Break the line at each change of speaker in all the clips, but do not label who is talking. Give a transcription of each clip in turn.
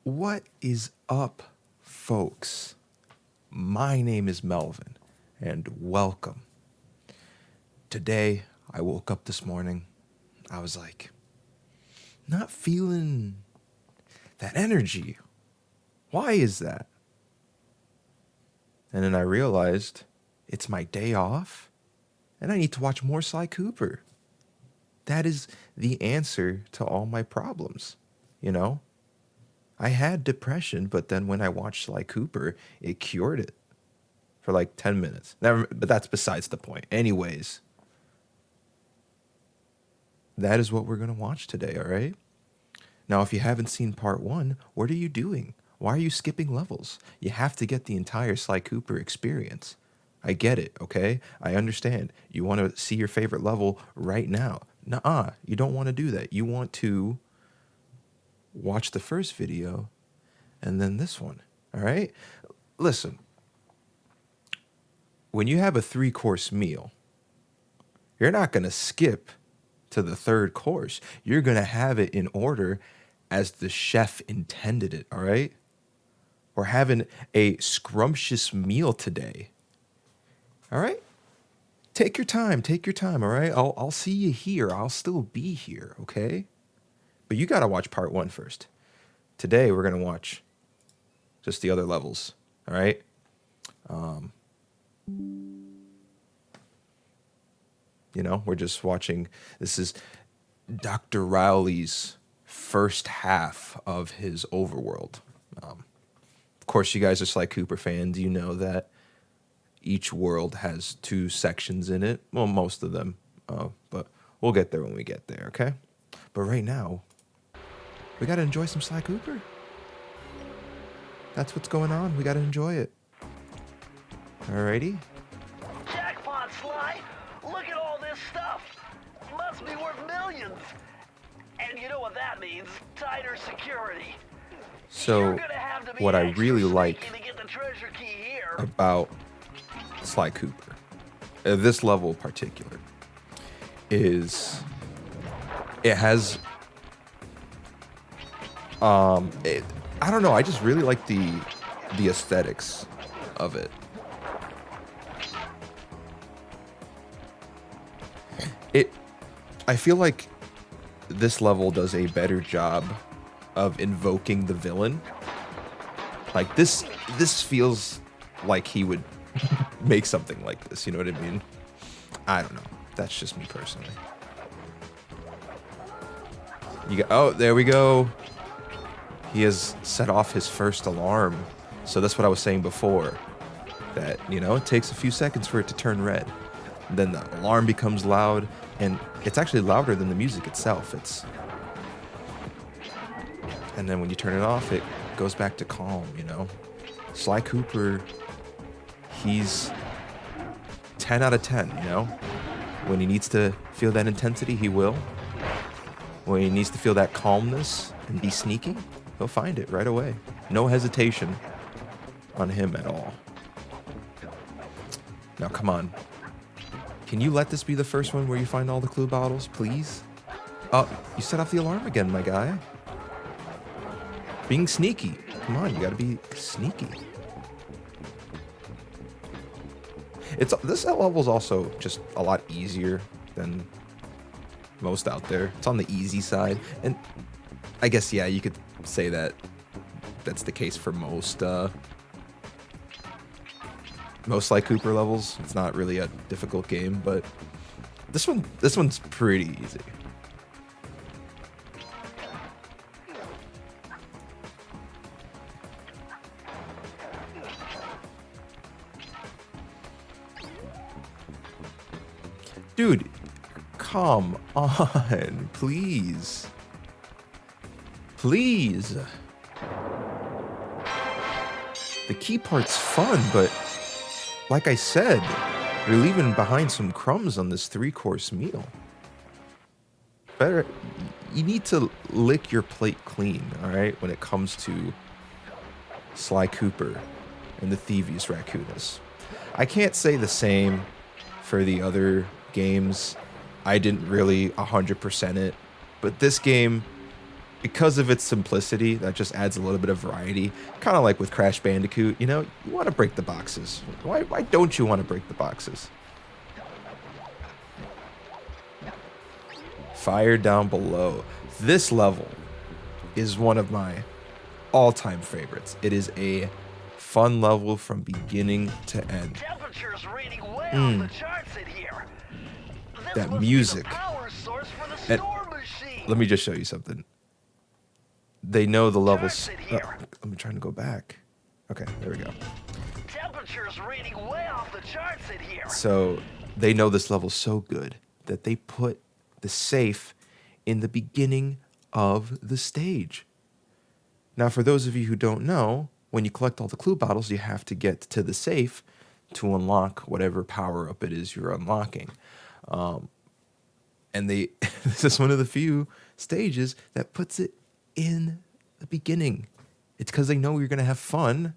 What is up, folks? My name is Melvin, and welcome. Today, I woke up this morning. I was like, not feeling that energy. Why is that? And then I realized it's my day off, and I need to watch more Sly Cooper. That is the answer to all my problems, you know? I had depression, but then when I watched Sly Cooper, it cured it for like 10 minutes. Never, but that's besides the point. Anyways, that is what we're going to watch today, all right? Now, if you haven't seen part one, what are you doing? Why are you skipping levels? You have to get the entire Sly Cooper experience. I get it, okay? I understand. You want to see your favorite level right now. Nuh-uh, you don't want to do that. You want to watch the first video and then this one, all right? Listen, when you have a 3-course meal, you're not going to skip to the third course. You're going to have it in order as the chef intended it, all right? We're having a scrumptious meal today, all right? Take your time, all right? I'll see you here. I'll still be here, okay? But you got to watch part one first. Today, we're going to watch just the other levels, all right? You know, we're just watching. This is Dr. Rowley's first half of his overworld. Of course, you guys are Sly Cooper fans. You know that each world has 2 sections in it. Well, most of them. But we'll get there when we get there, okay? But right now, we got to enjoy some Sly Cooper. That's what's going on. We got to enjoy it. Alrighty?
Jackpot, Sly! Look at all this stuff! Must be worth millions! And you know what that means? Tighter security.
So, what I really like
to get the treasure key here.
about Sly Cooper, this level in particular, is it has I don't know, I just really like the aesthetics of it. I feel like this level does a better job of invoking the villain. Like this feels like he would make something like this, you know what I mean? I don't know. That's just me personally. Oh, there we go. He has set off his first alarm. So that's what I was saying before. That, you know, it takes a few seconds for it to turn red. And then the alarm becomes loud, and it's actually louder than the music itself. And then when you turn it off, it goes back to calm, you know? Sly Cooper, he's 10 out of 10, you know? When he needs to feel that intensity, he will. When he needs to feel that calmness and be sneaky, he'll find it right away. No hesitation on him at all. Now, come on. Can you let this be the first one where you find all the clue bottles, please? Oh, you set off the alarm again, my guy. Being sneaky. Come on, you gotta be sneaky. This level's also just a lot easier than most out there. It's on the easy side. And I guess, yeah, you could say that that's the case for most Sly Cooper levels. It's not really a difficult game, but this one's pretty easy. Dude, come on, please. Please. The key part's fun, but like I said, you're leaving behind some crumbs on this 3-course meal. You need to lick your plate clean, all right, when it comes to Sly Cooper and the Thievius Raccoonus. I can't say the same for the other games. I didn't really 100% it, but this game, because of its simplicity, that just adds a little bit of variety. Kind of like with Crash Bandicoot, you know, you want to break the boxes. Why don't you want to break the boxes? Fire down below. This level is one of my all-time favorites. It is a fun level from beginning to end.
Temperature's reading way off the charts in here. This
That
must
music.
Be the power source for the
And
storm machine.
let me just show you something. They know the levels.
Charts in here.
I'm trying to go back. Okay, there we go.
Temperature's reading way off the charts in here.
So they know this level so good that they put the safe in the beginning of the stage. Now, for those of you who don't know, when you collect all the clue bottles, you have to get to the safe to unlock whatever power-up it is you're unlocking. And this is one of the few stages that puts it in the beginning. It's because they know you're going to have fun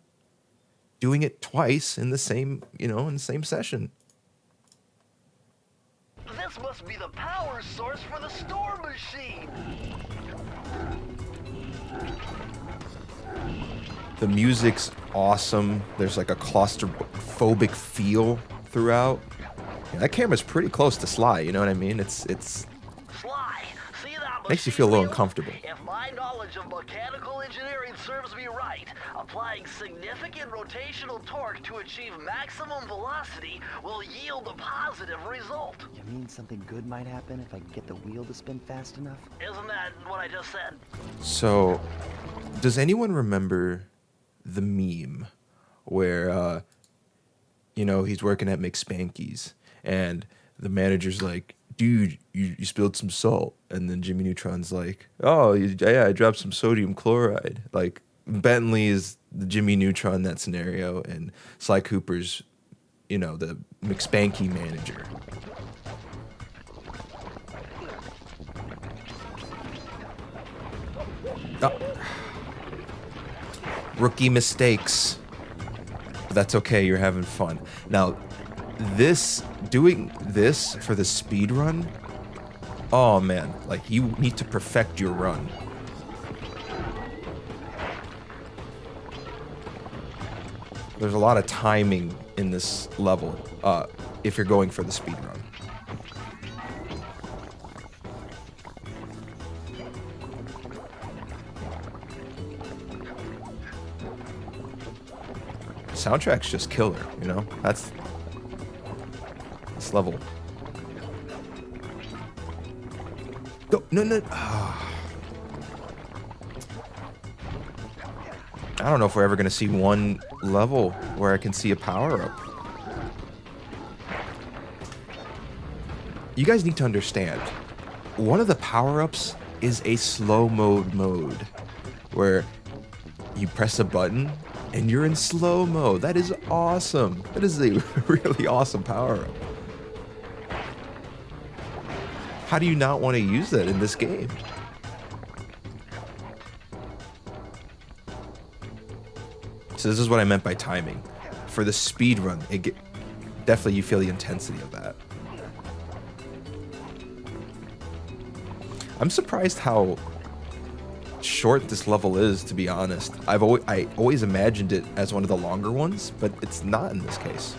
doing it twice in the same, in the same session.
This must be the power source for the storm machine.
The music's awesome. There's like a claustrophobic feel throughout. Yeah, that camera's pretty close to Sly, you know what I mean? It's
Sly, see that
makes you feel a little
machine?
uncomfortable.
If my knowledge of mechanical engineering serves me right, applying significant rotational torque to achieve maximum velocity will yield a positive result.
You mean something good might happen if I can get the wheel to spin fast enough?
Isn't that what I just said?
So, does anyone remember the meme where, he's working at McSpanky's and the manager's like, dude, you spilled some salt. And then Jimmy Neutron's like, oh, yeah, I dropped some sodium chloride. Like, Bentley is the Jimmy Neutron in that scenario, and Sly Cooper's, the McSpanky manager. Oh. Rookie mistakes. But that's okay, you're having fun. Now, doing this for the speed run, oh man, like you need to perfect your run. There's a lot of timing in this level if you're going for the speed run. Soundtrack's just killer, That's this level. No. I don't know if we're ever gonna see one level where I can see a power-up. You guys need to understand, one of the power-ups is a slow mode where you press a button and you're in slow mode. That is awesome. That is a really awesome power-up. How do you not want to use that in this game? So this is what I meant by timing. For the speed run, definitely you feel the intensity of that. I'm surprised how short this level is, to be honest. I always imagined it as one of the longer ones, but it's not in this case.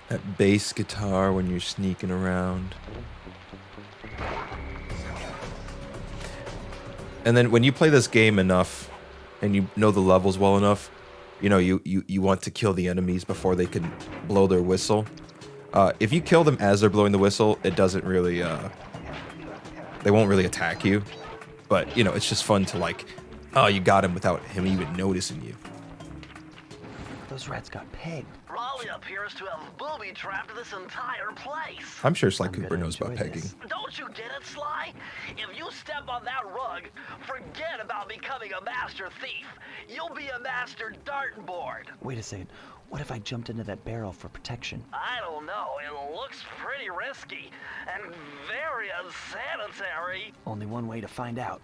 That bass guitar when you're sneaking around. And then when you play this game enough and you know the levels well enough, You know, you want to kill the enemies before they can blow their whistle. If you kill them as they're blowing the whistle, it doesn't really, they won't really attack you. But, you know, it's just fun to like, oh, you got him without him even noticing you.
Those rats got pegged.
Raleigh appears to have booby-trapped this entire place.
I'm sure Sly
I'm
Cooper
gonna
knows about
enjoy
pegging.
this.
Don't you get it, Sly? If you step on that rug, forget about becoming a master thief. You'll be a master dartboard.
Wait a second. What if I jumped into that barrel for protection?
I don't know. It looks pretty risky and very unsanitary.
Only one way to find out.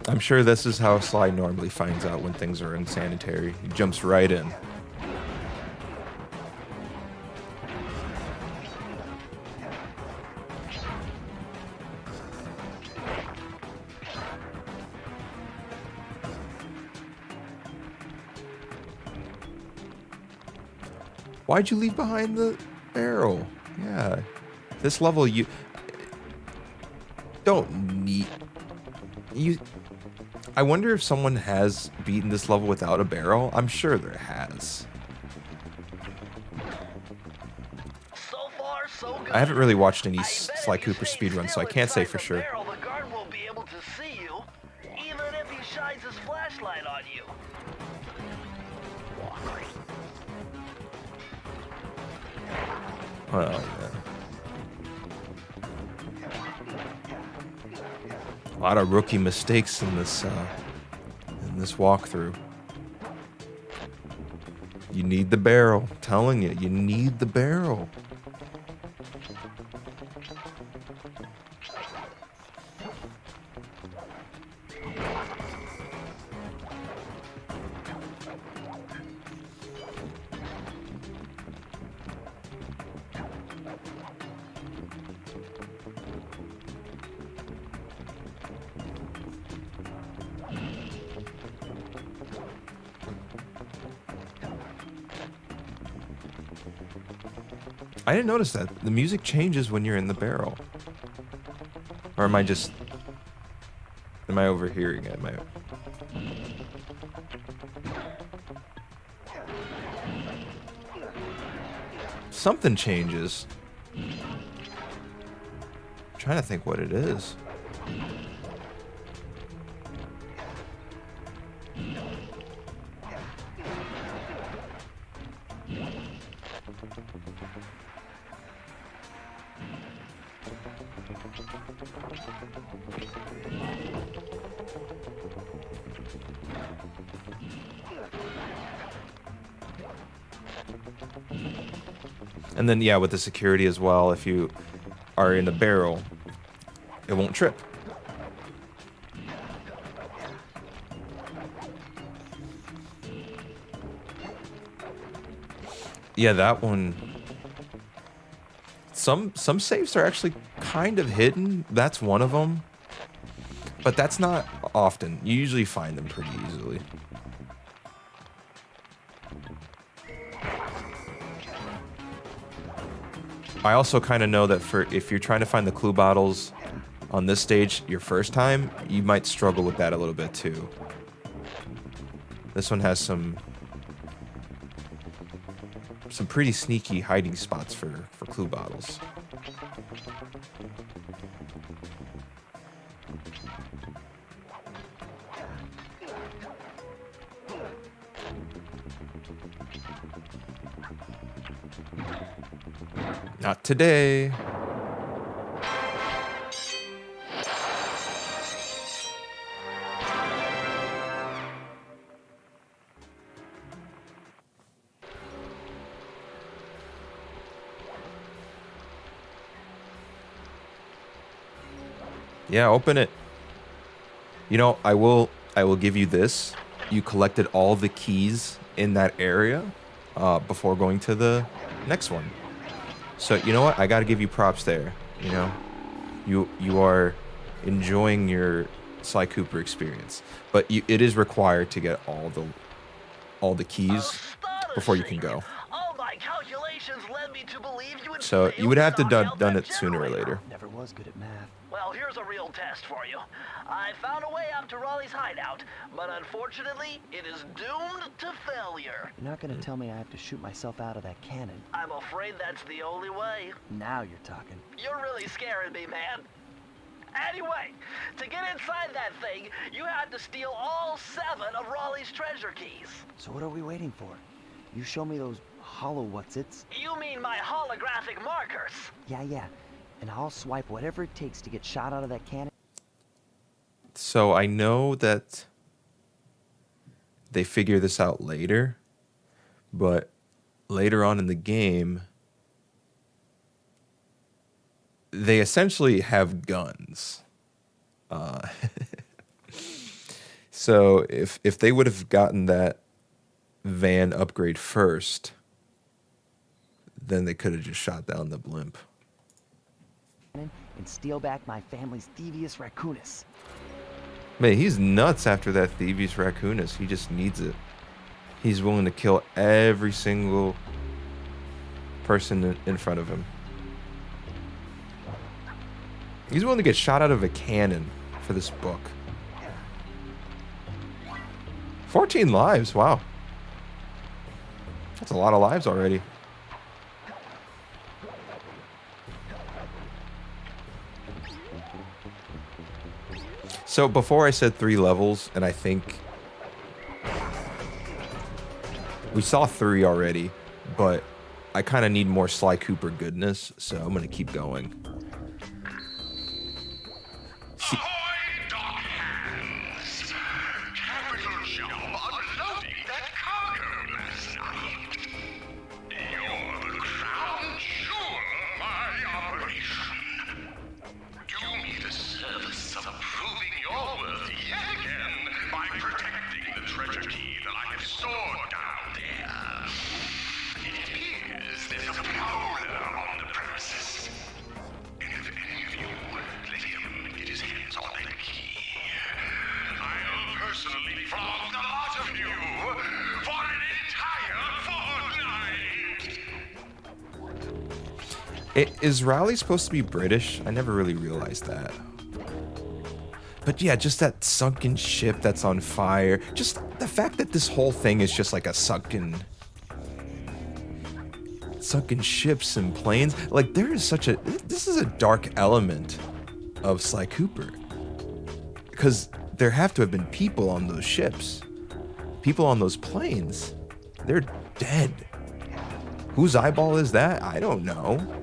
I'm sure this is how Sly normally finds out when things are unsanitary. He jumps right in. Why'd you leave behind the barrel? Yeah. This level, you don't need... I wonder if someone has beaten this level without a barrel. I'm sure there has.
So far, so good.
I haven't really watched any
I bet
Sly
if you
Cooper
stay
speedruns, so
still
I can't say
inside
for
the
sure.
barrel, the guard won't be able to see you, even if he shines his flashlight on you.
Well, yeah. A lot of rookie mistakes in this walkthrough. You need the barrel. I'm telling you, you need the barrel. I didn't notice that. The music changes when you're in the barrel. Or am I just... Am I overhearing it? Am I... Something changes. I'm trying to think what it is. And then, yeah, with the security as well, if you are in a barrel, it won't trip. Yeah, that one... Some safes are actually kind of hidden. That's one of them. But that's not often. You usually find them pretty easily. I also kind of know that if you're trying to find the clue bottles on this stage your first time, you might struggle with that a little bit too. This one has some pretty sneaky hiding spots for clue bottles. Not today. Yeah, open it. You know, I will give you this. You collected all the keys in that area before going to the next one. So, you know what? I got to give you props there, you know? You are enjoying your Sly Cooper experience, but it is required to get all the keys before you can go.
All my calculations calculations led me to believe you would
So
fail
you would have to
knock
done
out
done
that
it sooner or
generator.
later.
Never was good at math.
Well, here's a real test for you. I found a way up to Raleigh's hideout, but unfortunately, it is doomed to failure.
You're not gonna tell me I have to shoot myself out of that cannon.
I'm afraid that's the only way.
Now you're talking.
You're really scaring me, man. Anyway, to get inside that thing, you had to steal all 7 of Raleigh's treasure keys.
So what are we waiting for? You show me those hollow what's-its?
You mean my holographic markers?
Yeah. And I'll swipe whatever it takes to get shot out of that cannon.
So I know that they figure this out later, but later on in the game, they essentially have guns. So if they would have gotten that van upgrade first, then they could have just shot down the blimp.
And steal back my family's Thievius Raccoonus.
Man, he's nuts after that Thievius Raccoonus. He just needs it. He's willing to kill every single person in front of him. He's willing to get shot out of a cannon for this book. 14 lives, wow. That's a lot of lives already. So before I said 3 levels, and I think we saw 3 already, but I kind of need more Sly Cooper goodness, so I'm going to keep going. Is Raleigh supposed to be British? I never really realized that. But yeah, just that sunken ship that's on fire. Just the fact that this whole thing is just like a sunken ships and planes. Like there is such a, this is a dark element of Sly Cooper. Because there have to have been people on those ships. People on those planes. They're dead. Whose eyeball is that? I don't know.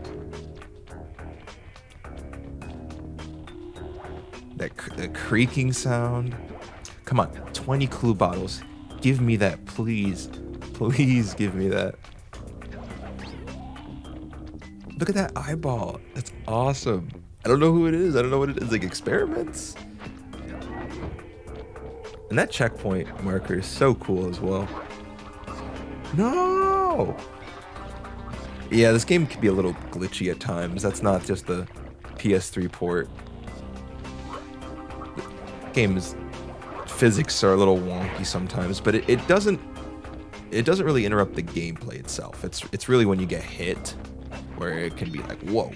That creaking sound. Come on, 20 clue bottles. Give me that, please. Please give me that. Look at that eyeball. That's awesome. I don't know who it is. I don't know what it is. Like experiments? And that checkpoint marker is so cool as well. No! Yeah, this game can be a little glitchy at times. That's not just the PS3 port. Game's physics are a little wonky sometimes, but it doesn't really interrupt the gameplay itself. It's really when you get hit where it can be like, whoa.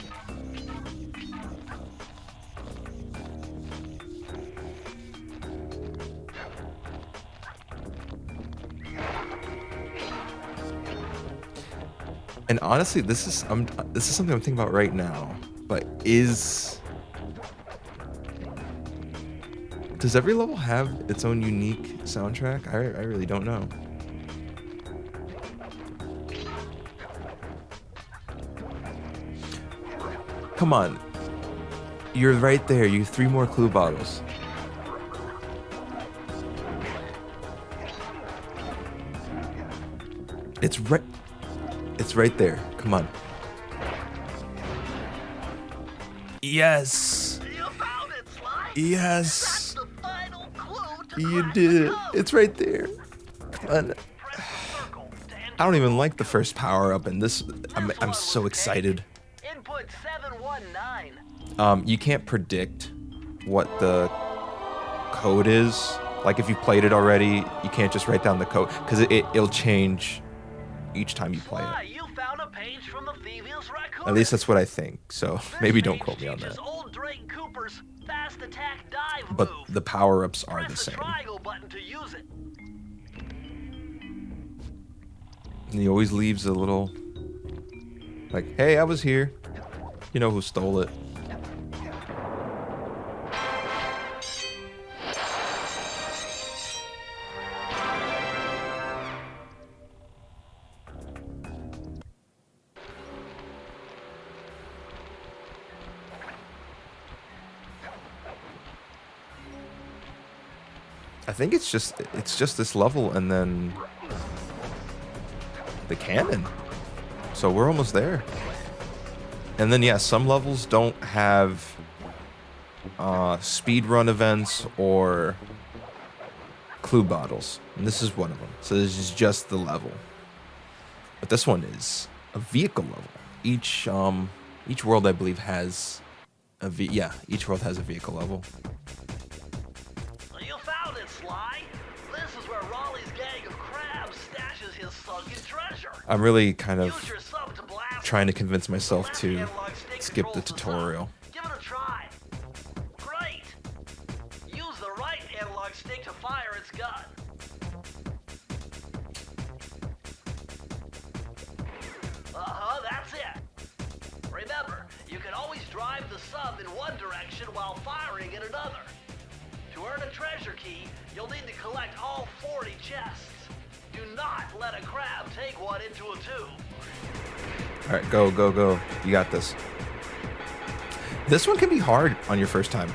And honestly, this is something I'm thinking about right now. But does every level have its own unique soundtrack? I really don't know. Come on. You're right there. You have 3 more clue bottles. It's right there. Come on. Yes.
You found it, Sly.
Yes.
That's the final clue to
You
crack
did
the
it.
code.
It's right there. Come on.
Press the circle to enter
I don't even like the first power up, and this
This
I'm
one
so
will
excited.
take Input 719.
You can't predict what the code is. Like if you played it already, you can't just write down the code because it'll change each time you play
Sly,
it.
you found a page from the Thievius Raccoon.
At least that's what I think. So maybe don't
This
quote me
page
on that.
teaches old Drake Cooper's fast attack dive
But
move.
the power-ups are
Press
the
the
same.
triangle button to use it.
And he always leaves a little, like, hey, I was here. You know who stole it. I think it's just this level and then the cannon. So we're almost there. And then yeah, some levels don't have speed run events or clue bottles. And this is one of them. So this is just the level. But this one is a vehicle level. Each world I believe has each world has a vehicle level.
You found it, Sly. This is where Raleigh's gang of crabs stashes his sunken treasure.
I'm really kind
Use
of
your sub to blast.
trying to convince myself
Left
to
analog stick
skip the
controls the
tutorial.
sub. Give it a try. Great. Use the right analog stick to fire its gun. That's it. Remember, you can always drive the sub in one direction while firing in another. To earn a treasure key, you'll need to collect all 40 chests. Do not let a crab take one into a tube.
All right, go, go, go. You got this. This one can be hard on your first time.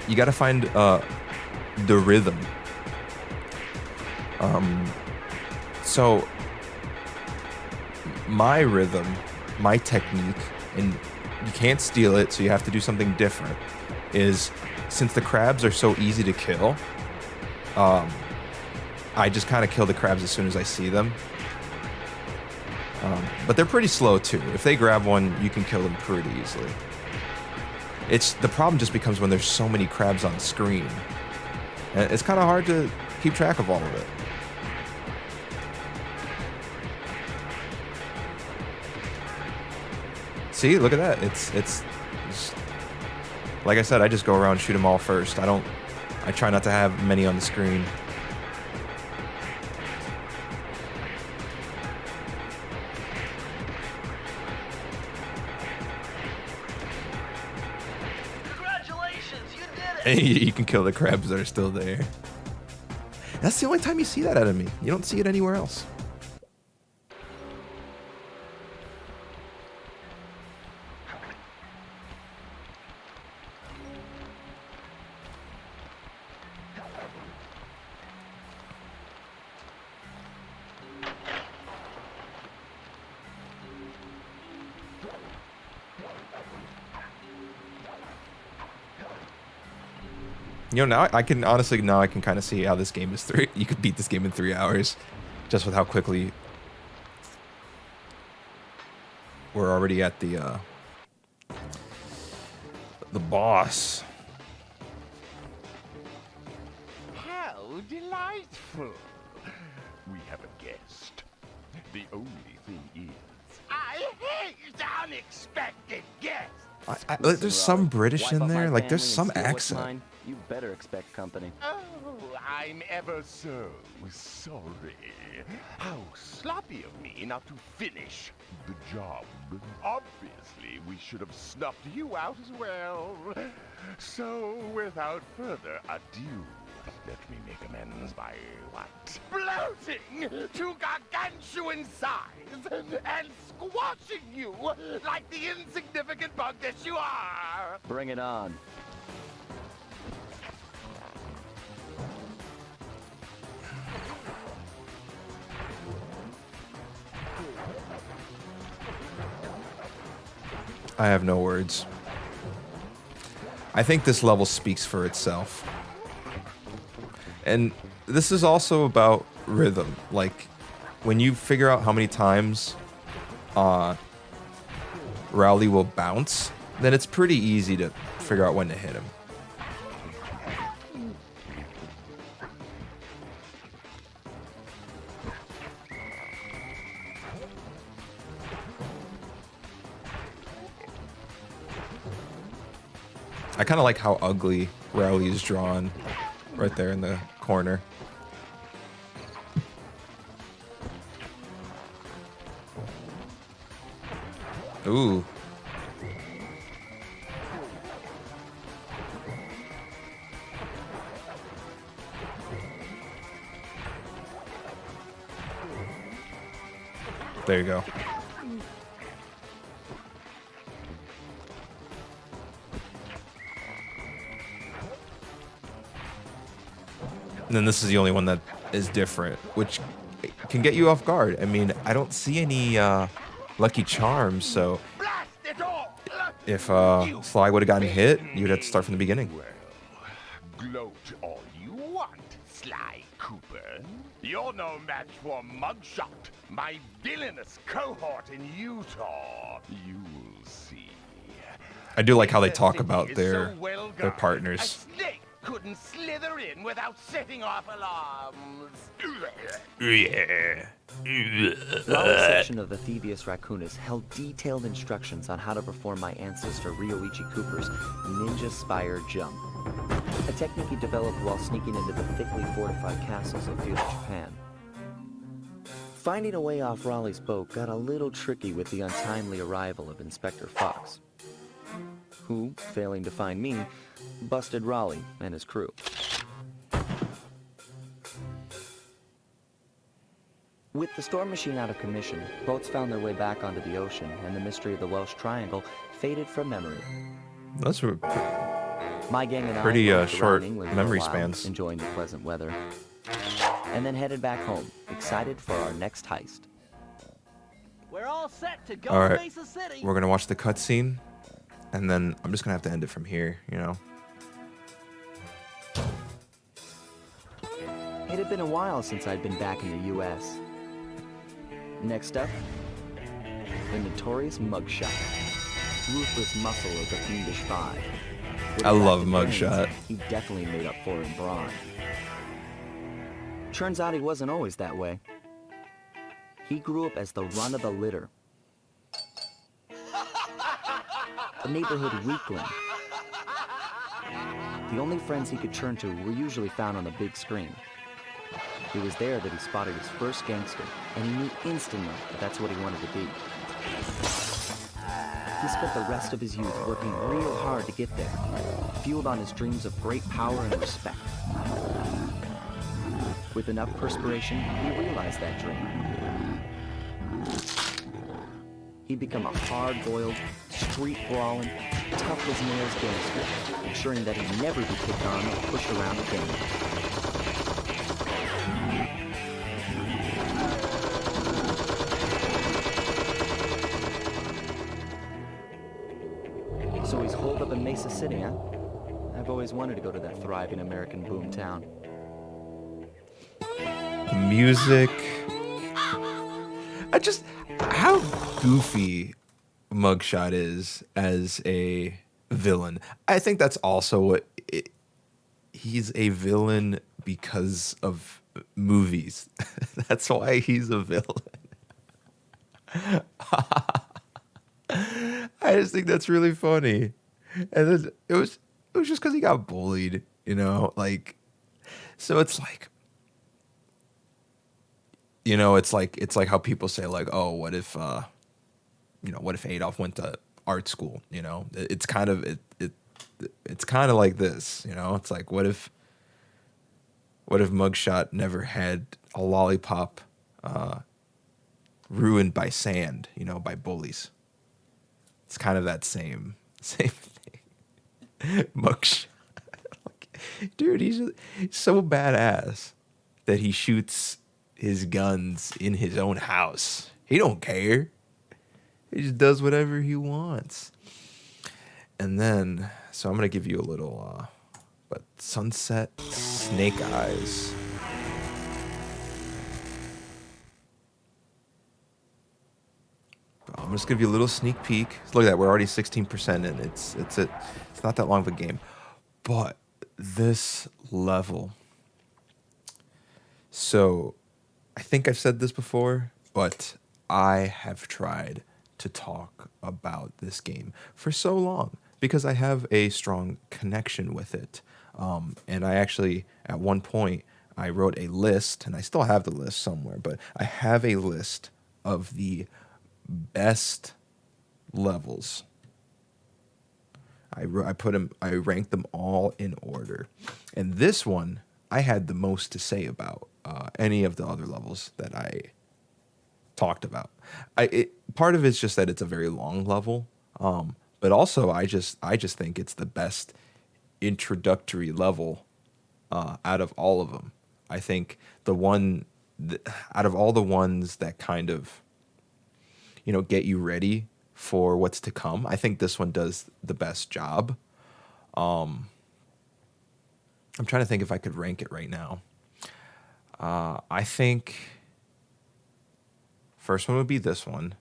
You got to find the rhythm. So my rhythm, my technique, and you can't steal it, so you have to do something different, is since the crabs are so easy to kill, I just kind of kill the crabs as soon as I see them. But they're pretty slow too. If they grab one, you can kill them pretty easily. The problem just becomes when there's so many crabs on screen. And it's kind of hard to keep track of all of it. See, look at that. It's like I said, I just go around and shoot them all first. I try not to have many on the screen.
Congratulations, you did it!
You can kill the crabs that are still there. That's the only time you see that enemy. You don't see it anywhere else. You know, now I can honestly kind of see how this game is you could beat this game in 3 hours, just with how quickly we're already at the boss.
How delightful! We have a guest. The only thing is, I hate unexpected guests.
There's some British
Wipe
in
up my
there. Like, there's
family
some
and steal what's
accent.
mine. You better expect company.
Oh, I'm ever so sorry. How sloppy of me not to finish the job. Obviously, we should have snuffed you out as well. So, without further ado, let me make amends by what? Bloating to gargantuan size and squashing you like the insignificant bug that you are!
Bring it on.
I have no words. I think this level speaks for itself. And this is also about rhythm. Like, when you figure out how many times Rowley will bounce, then it's pretty easy to figure out when to hit him. I kind of like how ugly Rowley is drawn right there in the corner. Ooh. There you go. And then this is the only one that is different, which can get you off guard. I mean, I don't see any Lucky Charms, so if Sly would have gotten hit, you'd have to start from the beginning.
Gloat all you want, Sly Cooper. You're no match for Mugshot, my villainous cohort in Utah. You'll see.
I do like how they talk about their partners.
A snake couldn't slither in without setting off alarms.
Yeah.
Raleigh's section of the Thievius Raccoonus held detailed instructions on how to perform my ancestor Ryoichi Cooper's ninja spire jump, a technique he developed while sneaking into the thickly fortified castles of feudal Japan. Finding a way off Raleigh's boat got a little tricky with the untimely arrival of Inspector Fox, who, failing to find me, busted Raleigh and his crew. With the storm machine out of commission, boats found their way back onto the ocean, and the mystery of the Welsh Triangle faded from memory.
Those were
My gang and
pretty
I walked
short
around England for
memory
a while,
spans.
enjoying the pleasant weather, and then headed back home, excited for our next heist.
We're all set to go
All
to
right,
Mesa City.
we're gonna watch the cutscene, and then I'm just gonna have to end it from here. You know.
It had been a while since I'd been back in the U.S. Next up, the notorious Mugshot, ruthless muscle of the Fiendish Five. With
I love
attractive
Mugshot.
brains, he definitely made up for it in brawn. Turns out he wasn't always that way. He grew up as the run of the litter, a neighborhood weakling. The only friends he could turn to were usually found on the big screen. It was there that he spotted his first gangster, and he knew instantly that that's what he wanted to be. He spent the rest of his youth working real hard to get there, fueled on his dreams of great power and respect. With enough perspiration, he realized that dream. He'd become a hard-boiled, street-brawling, tough-as-nails gangster, ensuring that he'd never be kicked on or pushed around again. So he's holed up in Mesa City, huh? I've always wanted to go to that thriving American boom town.
Music. How goofy Mugshot is as a villain. I think that's also what he's a villain because of movies. That's why he's a villain. I just think that's really funny. And then it was just because he got bullied, you know, like, so it's like, you know, it's like how people say like, oh, what if Adolf went to art school? You know, it's kind of it's kind of like this, you know. It's like, what if Mugshot never had a lollipop ruined by sand, you know, by bullies? It's kind of that same thing. Mugshot, dude, he's so badass that he shoots his guns in his own house. He don't care. He just does whatever he wants. And then, so I'm gonna give you a little, but Sunset Snake Eyes. I'm just gonna give you a little sneak peek. Look at that, we're already 16% in. It's not that long of a game, but this level. So, I think I've said this before, but I have tried to talk about this game for so long because I have a strong connection with it. And I actually, at one point, I wrote a list, and I still have the list somewhere, but I have a list of the best levels. I ranked them all in order, and this one I had the most to say about any of the other levels that I talked about. Part of it's just that it's a very long level, but also I just think it's the best introductory level out of all of them. I think out of all the ones that kind of get you ready for what's to come, I think this one does the best job. I'm trying to think if I could rank it right now. I think first one would be this one.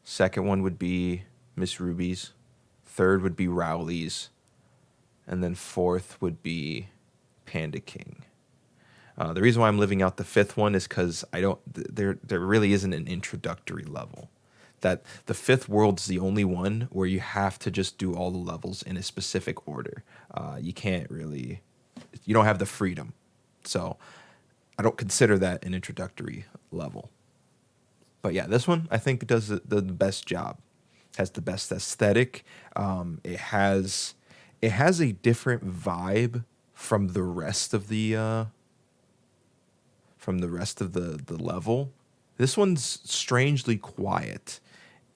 Second one would be Miss Ruby's. Third would be Rowley's. And then fourth would be Panda King. The reason why I'm leaving out the fifth one is because there really isn't an introductory level. That the fifth world's the only one where you have to just do all the levels in a specific order. You don't have the freedom. So I don't consider that an introductory level. But yeah, this one I think does the best job. Has the best aesthetic. It has a different vibe from the rest of the level. This one's strangely quiet,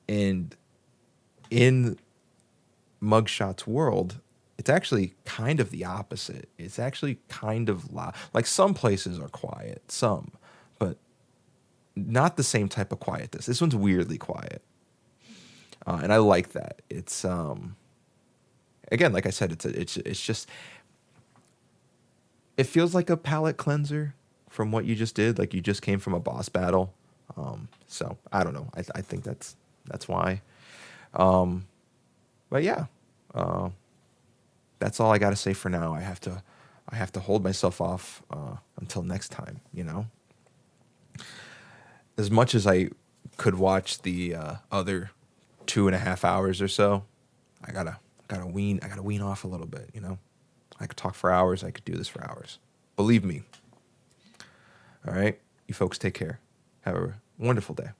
and in Mugshot's world, it's actually kind of the opposite. It's actually kind of loud. Like, some places are quiet, but not the same type of quiet. This one's weirdly quiet, and I like that. It's again, like I said, it's just, it feels like a palate cleanser from what you just did. Like, you just came from a boss battle. So I don't know. I think that's why. But yeah, that's all I got to say for now. I have to hold myself off until next time. As much as I could watch the other 2.5 hours or so, I gotta wean off a little bit. I could talk for hours. I could do this for hours. Believe me. All right, you folks take care. Have a wonderful day.